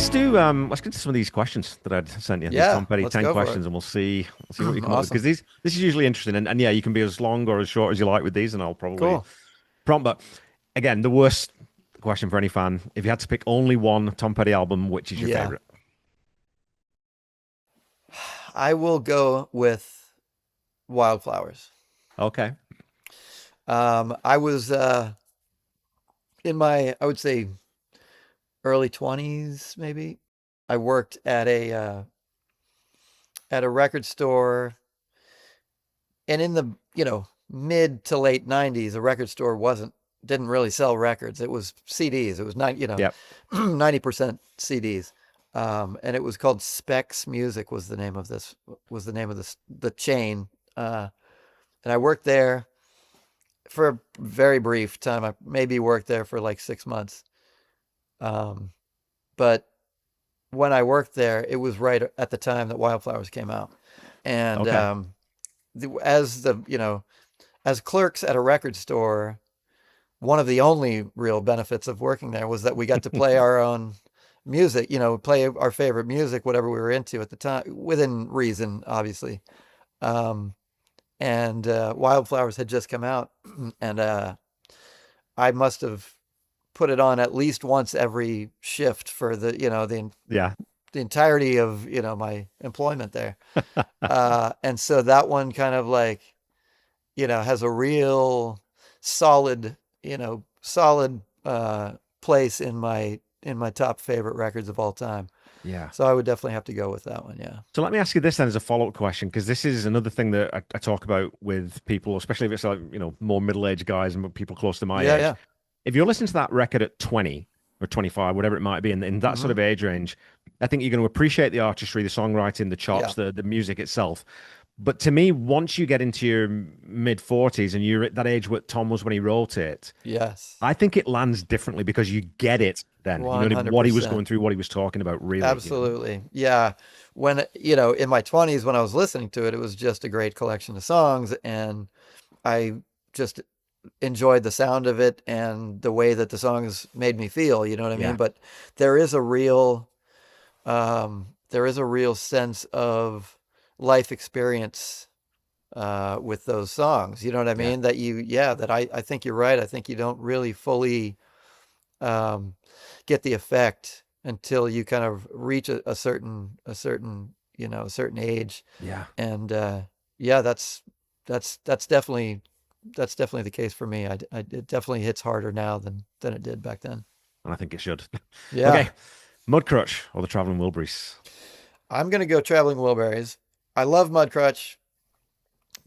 Let's get to some of these questions that I'd sent you. These Yeah, Tom Petty let's 10 go for it. questions, and we'll see what you come up with. Because Awesome. this is usually interesting, and yeah, you can be as long or as short as you like with these, and I'll probably Cool. prompt. But again, the worst question for any fan: if you had to pick only one Tom Petty album, which is your Yeah. favorite? I will go with Wildflowers. Okay, I was in my, I would say, early 20s, maybe. I worked at a record store, and in the, mid to late 90s, a record store didn't really sell records. It was CDs. It was not, yep, 90% CDs. And it was called Specs Music was the name of the chain. And I worked there for a very brief time. I maybe worked there for like 6 months. Um, but when I worked there, it was right at the time that Wildflowers came out. And okay, as as clerks at a record store, one of the only real benefits of working there was that we got to play our own music, play our favorite music, whatever we were into at the time, within reason, obviously. Um, and Wildflowers had just come out, and I must have put it on at least once every shift for yeah, the entirety of my employment there. And so that one kind of like has a real solid solid place in my top favorite records of all time. yeah. So I would definitely have to go with that one. Yeah. So let me ask you this then as a follow-up question, because this is another thing that I talk about with people, especially if it's like, more middle-aged guys and people close to my Yeah. age. Yeah. If you're listening to that record at 20 or 25, whatever it might be, in that sort Hmm. of age range, I think you're going to appreciate the artistry, the songwriting, the chops, Yeah. the music itself. But to me, once you get into your mid 40s and you're at that age what Tom was when he wrote it, Yes. I think it lands differently because you get it then. You know what he was 100%. going through, what he was talking about, really. Absolutely. Yeah. When, in my 20s, when I was listening to it, it was just a great collection of songs. And I just enjoyed the sound of it and the way that the songs made me feel, you know what I mean? Yeah. But there is a real, there is a real sense of life experience with those songs. You know what I Yeah. mean? That I think you're right. I think you don't really fully um, get the effect until you kind of reach a certain age. Yeah. And yeah, that's definitely the case for me. It definitely hits harder now than it did back then. And I think it should. Yeah, Okay. Mudcrutch or the Traveling Wilburys. I'm gonna go Traveling Wilburys. I love Mudcrutch.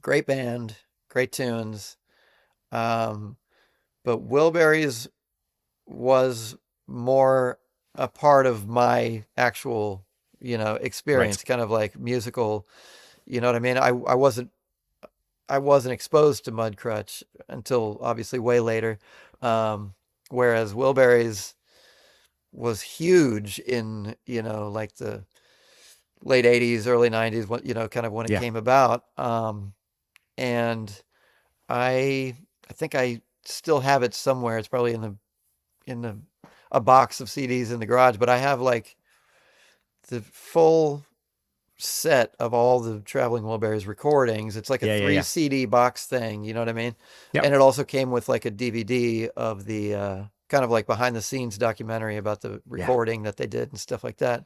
Great band, great tunes. Um, but Wilburys was more a part of my actual, Right. experience, kind of like musical, you know what I mean? I wasn't exposed to Mudcrutch until obviously way later. Um, Whereas Wilburys was huge in, like the late 80s, early 90s, kind of when it Yeah. came about. And I think I still have it somewhere. It's probably in a box of CDs in the garage, but I have like the full set of all the Traveling Wilburys recordings. It's like a three Yeah. CD box thing, you know what I mean? Yep. And it also came with like a DVD of the kind of like behind the scenes documentary about the Yeah. recording that they did and stuff like that.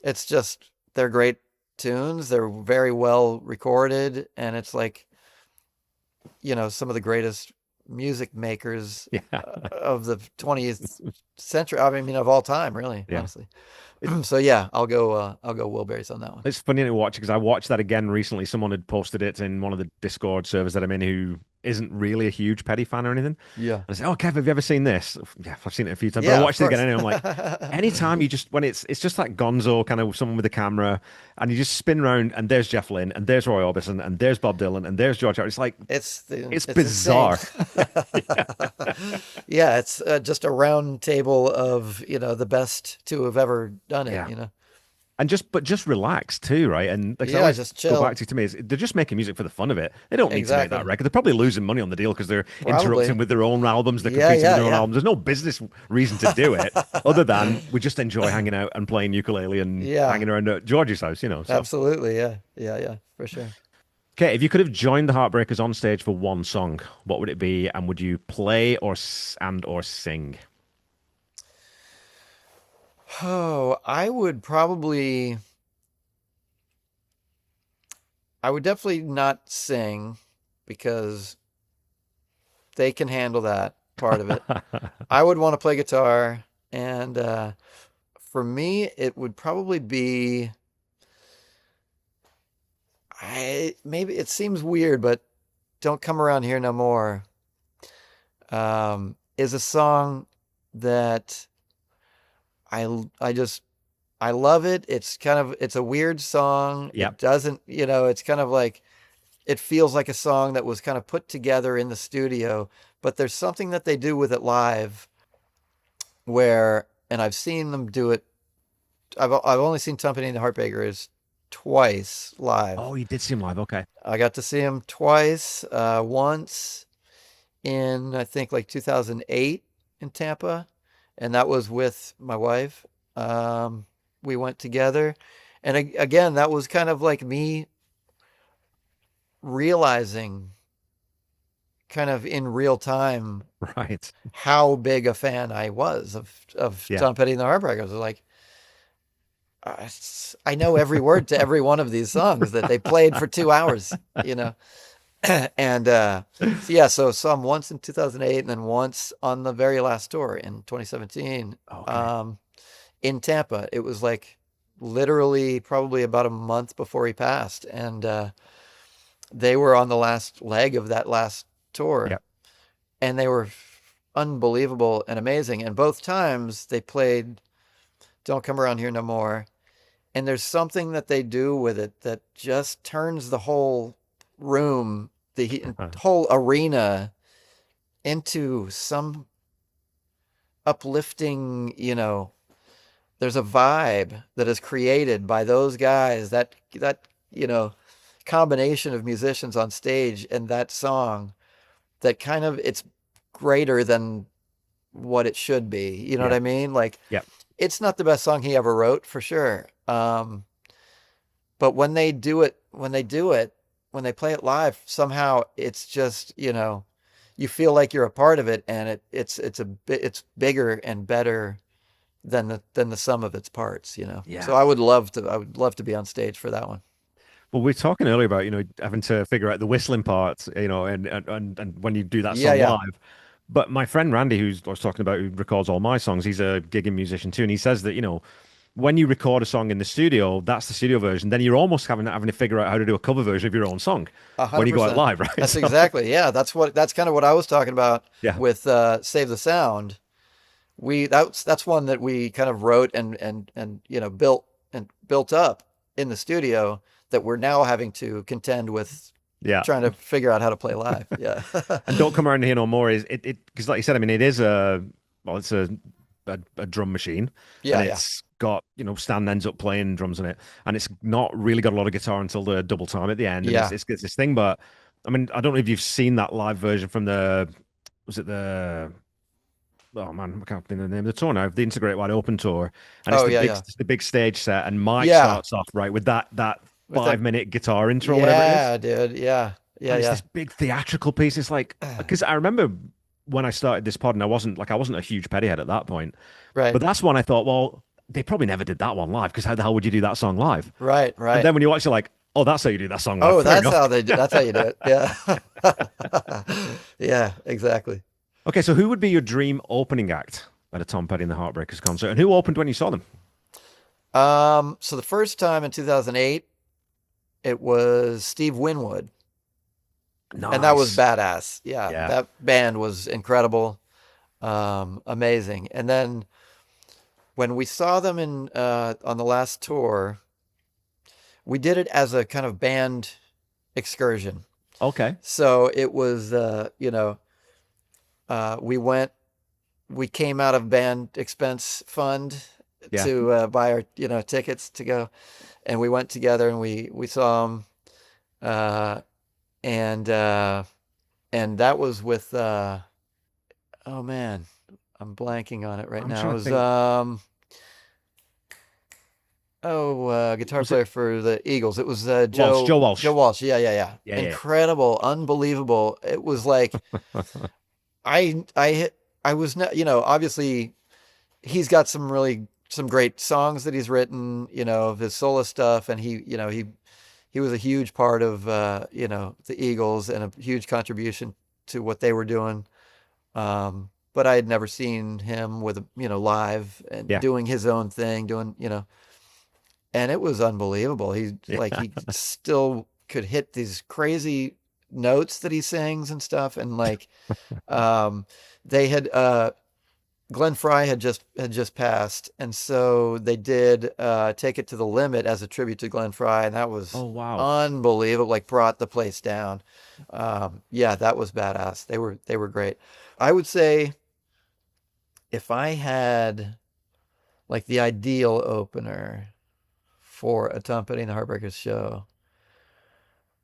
It's just they're great tunes. They're very well recorded, and it's like some of the greatest music makers Yeah. of the 20th century. I mean, of all time, really, Yeah. honestly. So yeah, I'll go Wilburys on that one. It's funny to watch because I watched that again recently. Someone had posted it in one of the Discord servers that I'm in who isn't really a huge Petty fan or anything. Yeah. I said, "Oh, Kev, have you ever seen this?" Yeah, I've seen it a few times, but I Yeah, of watched it again course. anyway. I'm like, anytime you just when it's just like Gonzo, kind of someone with a camera, and you just spin around, and there's Jeff Lynne, and there's Roy Orbison, and there's Bob Dylan, and there's George Harrison. It's like it's It's insane. bizarre. Yeah, it's just a round table of, the best to have ever done it, Yeah. and just relax too, right? And like I Yeah, always just go back chill. to me is they're just making music for the fun of it. They don't need to make that Exactly. record. They're probably losing money on the deal because they're interrupting Probably. with their own albums. They're Yeah, competing with yeah, their own yeah. albums. There's no business reason to do it other than we just enjoy hanging out and playing ukulele and Yeah, hanging around at George's house, So, absolutely. Yeah, yeah, yeah, for sure. okay, if you could have joined the Heartbreakers on stage for one song, what would it be? And would you play or sing? Oh, I would definitely not sing because they can handle that part of it. I would want to play guitar, and for me, it would probably be I maybe it seems weird, but "Don't Come Around Here No More" is a song that I just I love it. It's a weird song. It Yep. doesn't, it's kind of like it feels like a song that was kind of put together in the studio, but there's something that they do with it live where, and I've seen them do it. I've only seen Company and the Heartbreakers twice live. Oh, you did seem live. Okay. I got to see him twice. Once in I think like 2008 in Tampa, and that was with my wife. We went together, and again, that was kind of like me realizing, kind of in real time, Right. how big a fan I was of Yeah. Tom Petty and the Heartbreakers. Like, I know every word to every one of these songs that they played for 2 hours, you know. And so yeah, so saw him once in 2008, and then once on the very last tour in 2017, Okay. in Tampa. It was like literally probably about a month before he passed, and they were on the last leg of that last tour, Yep. and they were unbelievable and amazing. And both times they played "Don't Come Around Here No More," and there's something that they do with it that just turns the whole room, the whole arena into some uplifting, there's a vibe that is created by those guys, that you know combination of musicians on stage and that song, that kind of, it's greater than what it should be, you know what Yeah. I mean? Like, Yep. it's not the best song he ever wrote for sure, but when they play it live, somehow it's just, you feel like you're a part of it, and it's bigger and better than the sum of its parts, So Yeah. I would love to be on stage for that one. Well, we were talking earlier about, having to figure out the whistling parts, and when you do that Yeah, song yeah. live. But my friend Randy, who's I was talking about, who records all my songs, he's a gigging musician too, and he says that, when you record a song in the studio, that's the studio version. Then you're almost having to figure out how to do a cover version of your own song A when hundred you go out percent. live, right? That's So, exactly, yeah. That's kind of what I was talking about yeah, with Save the Sound. That's one that we kind of wrote and built up in the studio, that we're now having to contend with yeah. trying to figure out how to play live. Yeah. And Don't Come Around Here No More is it because, like you said, I mean, it is it's a drum machine, and Yeah, yeah. it's got, Stan ends up playing drums on it, and it's not really got a lot of guitar until the double time at the end, and Yeah. it's this thing. But I mean, I don't know if you've seen that live version from was it the oh man, I can't think of the name of the tour now, the Integrate Wide Open tour, and Oh, yeah, yeah. it's the big stage set, and Mike Yeah. starts off right with that With that. 5 minute guitar intro, whatever it is. Yeah, dude. Yeah. Yeah, And it's yeah. this big theatrical piece. It's like, because I remember when I started this pod, and I wasn't a huge Pettyhead at that point, Right. but that's when I thought, well, they probably never did that one live, because how the hell would you do that song live? Right, And right. then when you watch, you're like, oh, that's how you do that song live. Oh, Fair enough. that's how you do it. Yeah. Yeah, exactly. Okay, so who would be your dream opening act at a Tom Petty and the Heartbreakers concert, and who opened when you saw them? So the first time in 2008, it was Steve Winwood, and that was Nice. badass. Yeah, Yeah. that band was incredible, amazing. And then when we saw them in on the last tour, we did it as a kind of band excursion. Okay. So it was, we came out of band expense fund, Yeah. to buy our tickets to go, and we went together and we saw him, uh, and that was with oh man, I'm blanking on it right I'm now. It trying to was think. guitar Was it player for the Eagles. It was Walsh? Joe Joe Walsh. Walsh. Yeah, yeah, yeah. Yeah, yeah. Incredible, unbelievable. It was like I I was not, obviously he's got some great songs that he's written, of his solo stuff, and he was a huge part of the Eagles and a huge contribution to what they were doing. But I had never seen him with live and Yeah. doing his own thing, doing and it was unbelievable. He still could hit these crazy notes that he sings and stuff, and like um, they had Glenn Fry had just passed, and so they did Take It to the Limit as a tribute to Glenn Fry, and that was Oh wow. unbelievable. Like brought the place down. Yeah, that was badass. They were great. I would say if I had like the ideal opener for a Tom Petty and the Heartbreakers show,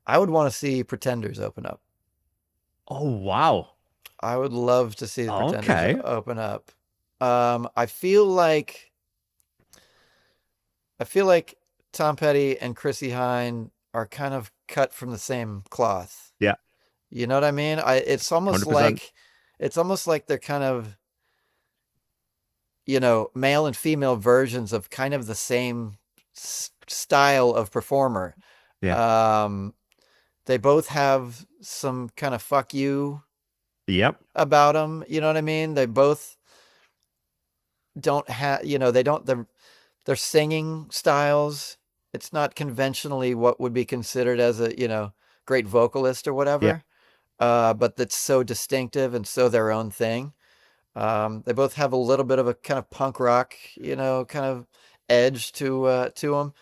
I would want to see Pretenders open up. Oh wow. I would love to see the Pretenders Okay. open up. I feel like Tom Petty and Chrissie Hynde are kind of cut from the same cloth. Yeah. You know what I mean? $100%. It's almost like they're kind of, male and female versions of kind of the same style of performer. Yeah. Um, they both have some kind of fuck you Yep. about them. You know what I mean? They both don't have, they don't, their singing styles, it's not conventionally what would be considered as a, great vocalist or Yeah. whatever. But that's so distinctive and so their own thing. They both have a little bit of a kind of punk rock, kind of edge to them.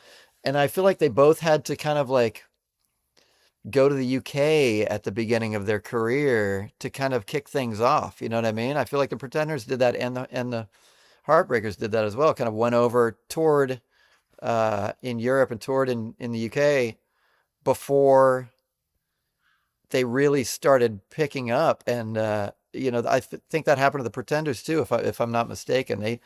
And I feel like they both had to kind of like go to the UK at the beginning of their career to kind of kick things off. You know what I mean? I feel like the Pretenders did that, and the Heartbreakers did that as well. Kind of went over, toured in Europe and toured in the UK before they really started picking up. And think that happened to the Pretenders too, if I'm not mistaken.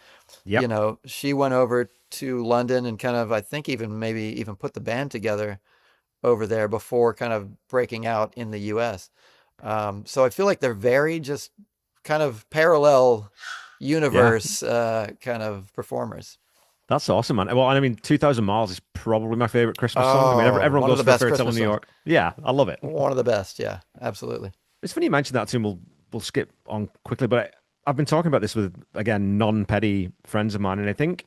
Yep. She went over to London and kind of, I think even maybe even put the band together over there before kind of breaking out in the US. So I feel like they're very just kind of parallel Yeah. universe kind of performers. That's awesome, man. Well, I mean, 2000 Miles is probably my favorite Christmas song. I mean, Oh, everyone one of goes the for a best fairy tale in Christmas New songs. York. Yeah, I love it. One of the best. Yeah, absolutely. It's funny you mentioned that too, and we'll skip on quickly. But I've been talking about this with, again, non-petty friends of mine, and I think,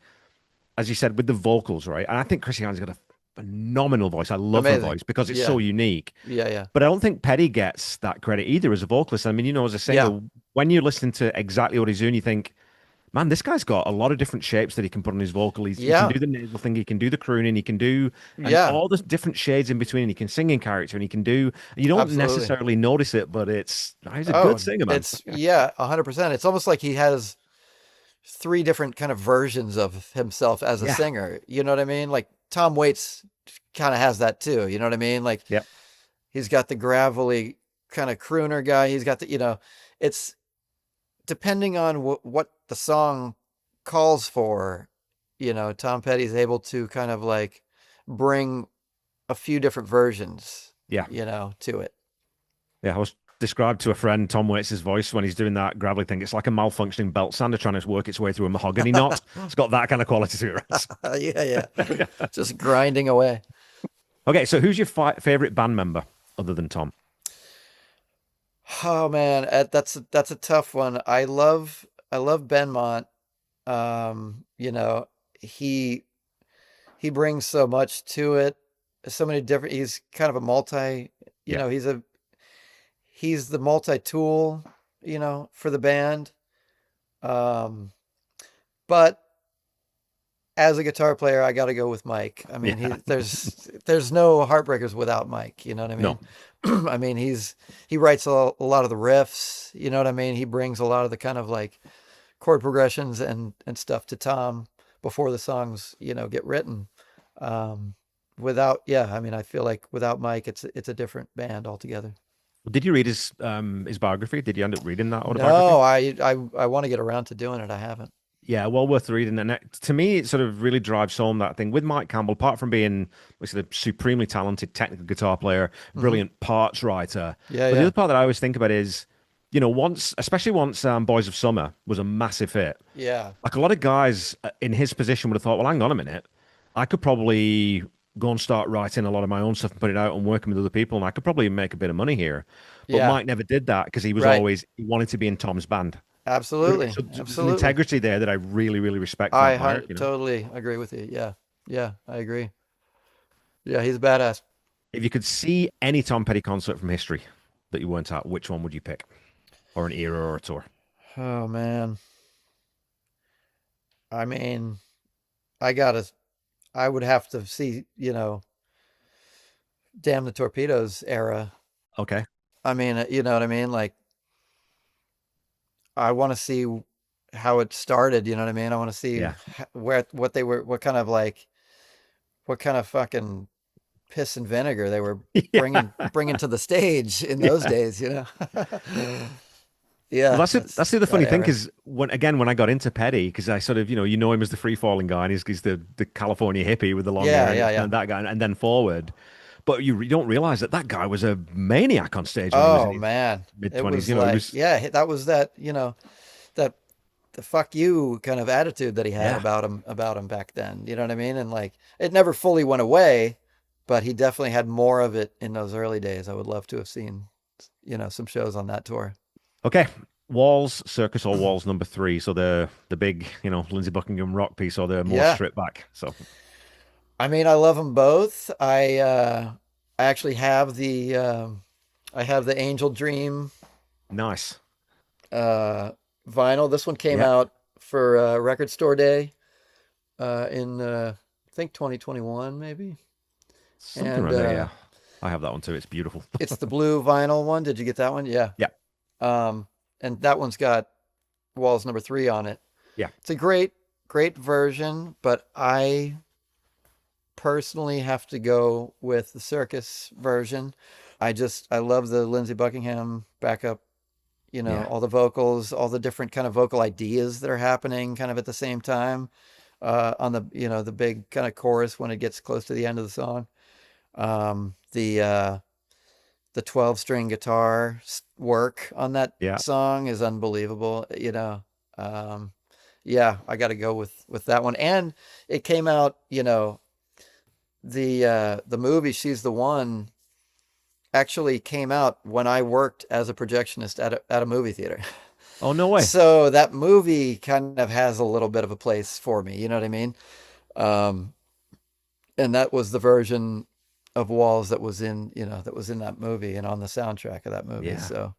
as you said, with the vocals, right? And I think Chrissy Hines got a phenomenal voice. I love her Amazing. voice because it's so Yeah. unique. Yeah. Yeah. But I don't think Petty gets that credit either as a vocalist. I mean, as a Yeah. singer, when you listen to exactly what he's doing, you think, man, this guy's got a lot of different shapes that he can put on his vocal. He can Yeah. do the nasal thing, he can do the crooning, he can do and Yeah. all the different shades in between. He can sing in character, and he can do. You don't Absolutely. necessarily notice it, but he's a good Oh, singer, man. it's yeah, 100%. It's almost like he has three different kind of versions of himself as a Yeah, singer. You know what I mean? Like Tom Waits kind of has that too. You know what I mean? Like yep, he's got the gravelly kind of crooner guy. He's got it's depending on what the song calls for. Tom Petty's able to kind of like bring a few different versions, yeah, to it. yeah. I was described to a friend Tom Waits' voice when he's doing that gravelly thing. It's like a malfunctioning belt sander trying to work its way through a mahogany knot. It's got that kind of quality to it. Yeah, yeah. Right? Just grinding away. Okay, so who's your favorite band member other than Tom? Oh man, that's a tough one. I love Benmont. He he brings so much to it. So many different. He's kind of a multi. Yeah, He's the multi-tool. For the band. Um, but as a guitar player, I got to go with Mike. I mean, yeah, there's no Heartbreakers without Mike. You know what I mean? no, I mean, he writes a lot of the riffs. You know what I mean? He brings a lot of the kind of like chord progressions and stuff to Tom, before the songs, get written. Um, without, yeah, I mean, I feel like without Mike, it's a different band altogether. Did you read his biography? Did you end up reading that autobiography? No, I want to get around to doing it. I haven't. Yeah, well worth reading. And to me, it sort of really drives home that thing with Mike Campbell. Apart from being like a supremely talented technical guitar player, Hmm. brilliant parts writer, Yeah, but the yeah, other part that I always think about is, especially once Boys of Summer was a massive hit. yeah, Like a lot of guys in his position would have thought, well, hang on a minute, I could probably go and start writing a lot of my own stuff and put it out and working with other people, and I could probably make a bit of money here. But yeah. Mike never did that because Right. he wanted to be in Tom's band. Absolutely, So there's an absolutely. integrity there that I really, really respect and admire. Totally agree with you. Yeah, yeah, I agree. Yeah, he's a badass. If you could see any Tom Petty concert from history that you weren't at, which one would you pick? Or an era or a tour? Oh man, I mean, I gotta, I would have to see, Damn the Torpedoes era. Okay. I mean, you know what I mean? Like, I want to see how it started. You know what I mean? I want to see Yeah. what they were, what kind of fucking piss and vinegar they were Yeah. bringing to the stage in those Yeah. days. Well, Yeah, that's it. that's That's the other that funny thing era. because when I got into Petty, because I sort of, you know him as the free falling guy, and he's the California hippie with the long hair Yeah, yeah, yeah. and that guy, and then forward. But you don't realize that that guy was a maniac on stage when he was in Oh his man, mid it 20s. was He like, was, yeah, that was that, that the fuck you kind of attitude that he had yeah. about him back then. You know what I mean? And like, it never fully went away, but he definitely had more of it in those early days. I would love to have seen, some shows on that tour. Okay. Walls, Circus or Walls number three. So the big, Lindsey Buckingham rock piece or the more Yeah, stripped back. So I mean, I love them both. I actually have I have the Angel Dream nice. uh, vinyl. This one came Yeah. out for Record Store Day in I think 2021 maybe, Something and around there, yeah. I have that one too. It's beautiful. it's the blue vinyl one. Did you get that one? Yeah. Yeah. Um, and that one's got Walls number 3 on it. Yeah. It's a great version, but I personally have to go with the Circus version. I love the Lindsey Buckingham backup, Yeah. all the vocals, all the different kind of vocal ideas that are happening kind of at the same time on the big kind of chorus when it gets close to the end of the song. The 12 string guitar work on that Yeah. song is unbelievable. Um, yeah, I got to go with that one. And it came out, the movie She's the One actually came out when I worked as a projectionist at a movie theater. Oh, no way. So that movie kind of has a little bit of a place for me, you know what I mean? Um, and that was the version of Walls that was in that movie and on the soundtrack of that movie. Yeah. So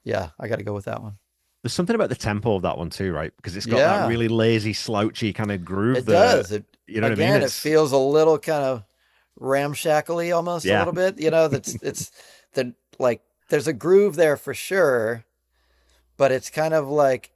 yeah, I got to go with that one. There's something about the tempo of that one too, right? Because it's got that Yeah, really lazy, slouchy kind of groove it that, does. It you know what I mean? again, it It's, feels a little kind of ramshackly almost a yeah. little bit, that's it's the like there's a groove there for sure, but it's kind of like,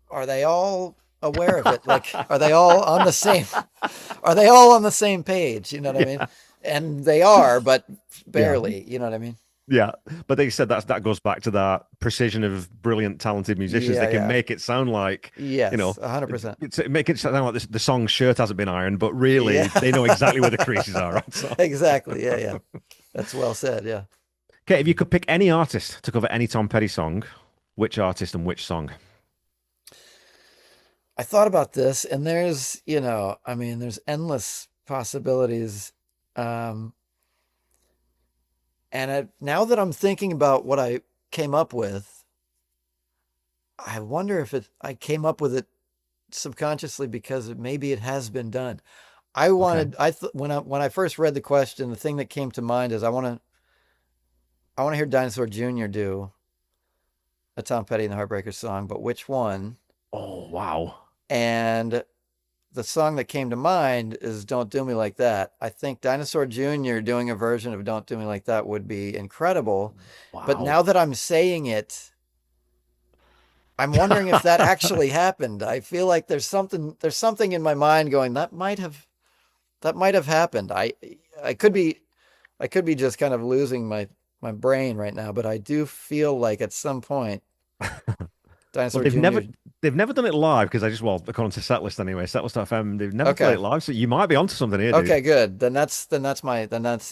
are they all aware of it? Like, are they all on the same page? You know what I mean? Yeah. And they are, but Yeah. barely, you know what I mean? Yeah. But they said that goes back to that precision of brilliant, talented musicians. They Yeah, can yeah. make it sound like, you know, Yes, 100%. make it sound like the song's shirt hasn't been ironed, but really Yeah. they know exactly where the creases are, right? So, Exactly. Yeah, yeah. That's well said. Yeah. okay, if you could pick any artist to cover any Tom Petty song, which artist and which song? I thought about this and I mean, there's endless possibilities. Um, now that I'm thinking about what I came up with, I wonder if I came up with it subconsciously because maybe it has been done. Okay. When I first read the question, the thing that came to mind is I want to hear Dinosaur Jr. do a Tom Petty and the Heartbreakers song, but which one? Oh, wow. And the song that came to mind is Don't Do Me Like That. I think Dinosaur Jr. doing a version of Don't Do Me Like That would be incredible. But Wow. now that I'm saying it, I'm wondering if that actually happened. I feel like there's something in my mind going that might have happened. I could be just kind of losing my brain right now, but I do feel like at some point Well, Dinosaur they've Jr. never done it live because well, according to Setlist anyway, Setlist.fm, they've never played Okay. it live, so you might be onto something here, dude. Okay, good. Then that's the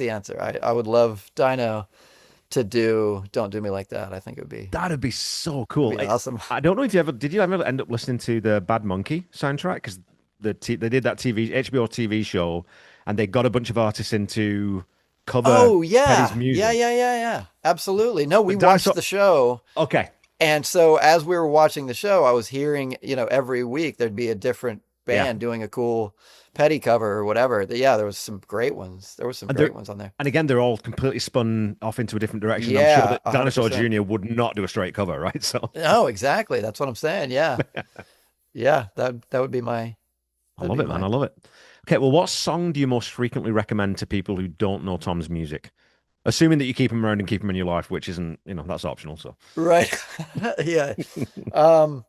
answer. I would love Dino to do Don't Do Me Like That. I think it would be That'd be so it'd cool. be awesome. I don't know if did you ever end up listening to the Bad Monkey soundtrack? Because they did that HBO TV show, and they got a bunch of artists in to cover Oh Petty's yeah. Yeah, music. yeah, yeah, yeah. Absolutely. No, we But watched Dinosaur, the show. okay, And so as we were watching the show, I was hearing, every week there'd be a different yeah, band doing a cool Petty cover or whatever. Yeah, there was some great ones. There were some and great ones on there. again, they're all completely spun off into a different direction. I'm sure Yeah, that Dinosaur 100%. Jr. would not do a straight cover, right? So No, exactly. That's what I'm saying. Yeah. Yeah, that would be my I that'd love be it, man. I my love it. Okay, well, what song do you most frequently recommend to people who don't know Tom's music? Assuming that you keep him around and keep him in your life, which isn't, that's optional. So, right. Yeah. Um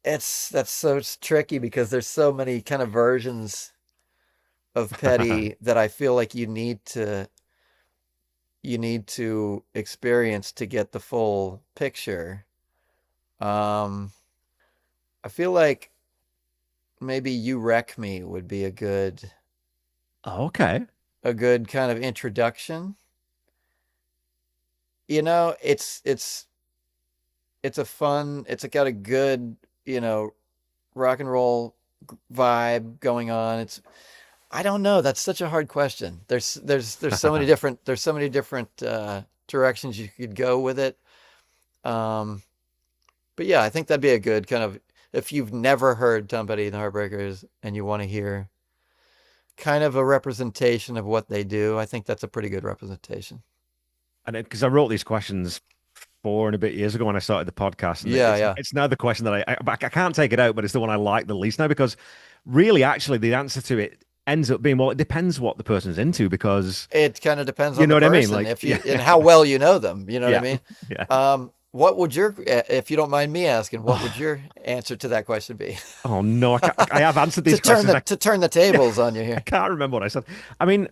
that's so tricky because there's so many kind of versions of Petty that I feel like you need to experience to get the full picture. Um, I feel like maybe You Wreck Me would be okay. a good kind of introduction. It's got a good, rock and roll vibe going on. I don't know. That's such a hard question. There's so many different directions you could go with it. Um, but yeah, I think that'd be a good kind of if you've never heard Tom Petty and the Heartbreakers and you want to hear kind of a representation of what they do, I think that's a pretty good representation. And because I wrote these questions 4 and a bit years ago when I started the podcast, and Yeah, yeah. it's now the question that I can't take it out, but it's the one I like the least now because really, actually, the answer to it ends up being, well, it depends what the person's into because It kind of depends you on know the what I mean? person Like, if you yeah, and how well you know them. You know what I yeah, mean? yeah. What would if you don't mind me asking, what would your answer to that question be? Oh no, I have answered to these turn questions. the to turn the tables on you I here. can't remember what I said. I mean,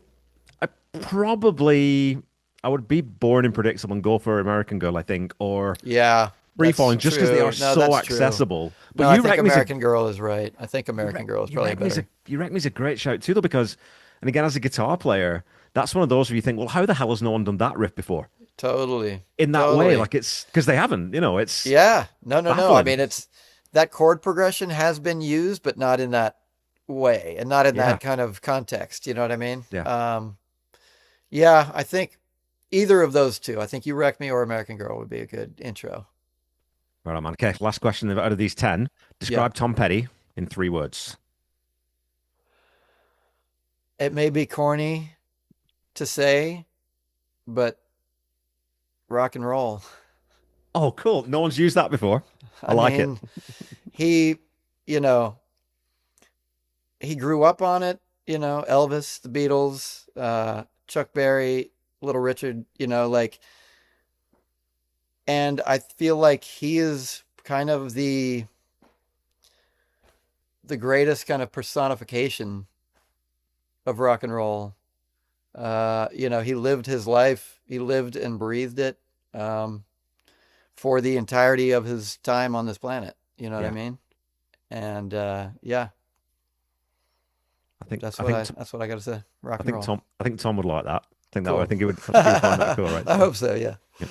I probably I would be bored and predictable and go for American Girl, I think, or Yeah, Free that's Falling, just because they true. are No, so that's true. accessible. But No, I think American Girl is right. I think American Girl is probably better. You Wreck Me's a great shout too, though, because and again, as a guitar player, that's one of those where you think, well, how the hell has no one done that riff before Totally. in that way? Totally. Like it's because they haven't, it's Yeah. No, no, no. I baffling. mean, it's that chord progression has been used, but not in that way and not in Yeah, that kind of context. You know what I mean? yeah. Yeah, I think either of those two. I think You Wreck Me or American Girl would be a good intro. Right on, man. Okay, last question out of these 10. Yep. Describe Tom Petty in 3 words. It may be corny to say, but rock and roll. Oh, cool. No one's used that before. I I like it. mean, he, you know, he grew up on it, Elvis, the Beatles, Chuck Berry, Little Richard, and I feel like he is kind of the greatest kind of personification of rock and roll. He lived his life, he lived and breathed it, for the entirety of his time on this planet. You know what I Yeah. mean? And yeah, I think that's I what think I that's what I got to say. Rock and roll. I think Tom would like that. I Cool. think he would find that cool, right? I So hope so. Yeah. yeah.